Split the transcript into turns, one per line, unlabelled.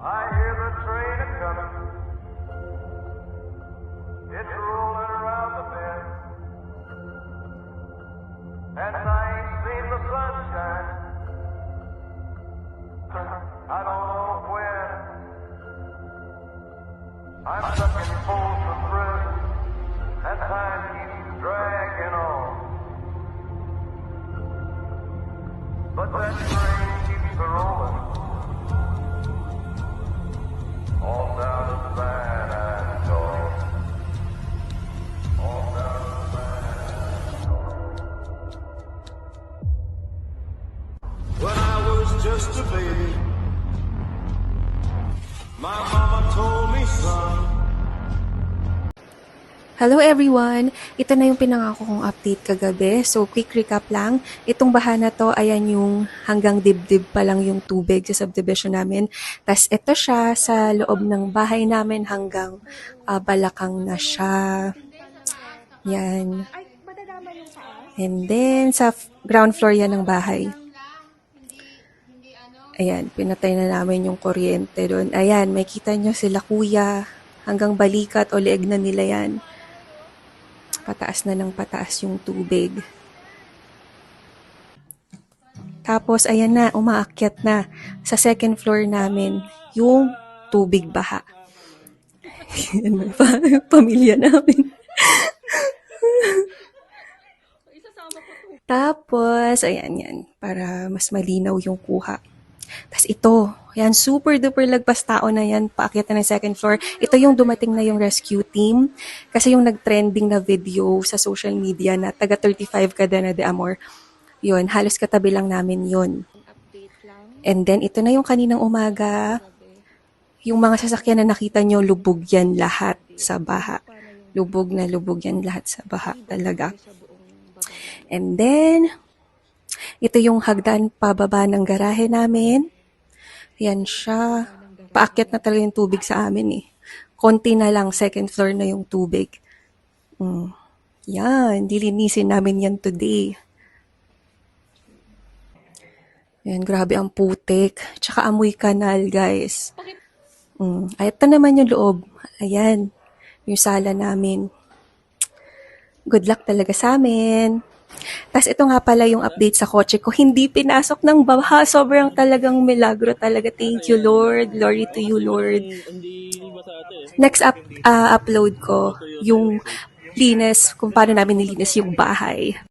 I hear the train a-comin'. It's rollin' around the bend. And I ain't seen the sunshine. I don't know when. I'm stuck in Folsom Prison, and time keeps dragging on. But that train keeps a-rollin'. All down to San Antonio. All down to San Antonio. When I was just a baby, my mama told me, son.
Hello everyone! Ito na yung pinangako kong update kagabi. So, quick recap lang. Itong baha na to, ayan yung hanggang dibdib pa lang yung tubig sa subdivision namin. Tapos ito siya sa loob ng bahay namin hanggang balakang na siya. Yan. And then, sa ground floor yan ng bahay. Ayan, pinatay na namin yung kuryente doon. Ayan, may kita nyo sila kuya. Hanggang balikat o leeg na nila yan. Pataas na ng pataas yung tubig. Tapos, ayan na, umaakyat na sa second floor namin yung tubig baha. Yan, may pamilya namin. Tapos, ayan yan, para mas malinaw yung kuha. Tapos ito, yan, super duper lagpas tao na yan, paakyat na ng second floor. Ito yung dumating na yung rescue team. Kasi yung nag-trending na video sa social media na taga 35 Cadena de Amor, yun, halos katabi lang namin yun. And then, ito na yung kaninang umaga. Yung mga sasakyan na nakita nyo, lubog yan lahat sa baha. Lubog na lubog yan lahat sa baha talaga. And then, ito yung hagdan pababa ng garahe namin. Yan siya. Paakyat na talaga yung tubig sa amin eh. Konti na lang, second floor na yung tubig. Yan, dilinisin namin yan today. Yan, grabe ang putik. Tsaka amoy kanal, guys. Ay, ito naman yung loob. Ayan, yung sala namin. Good luck talaga sa amin. Tapos ito nga pala yung update sa kotse ko. Hindi pinasok ng baha. Sobrang talagang milagro talaga. Thank you, Lord. Glory to you, Lord. Next upload ko yung linis, kung paano namin nilinis yung bahay.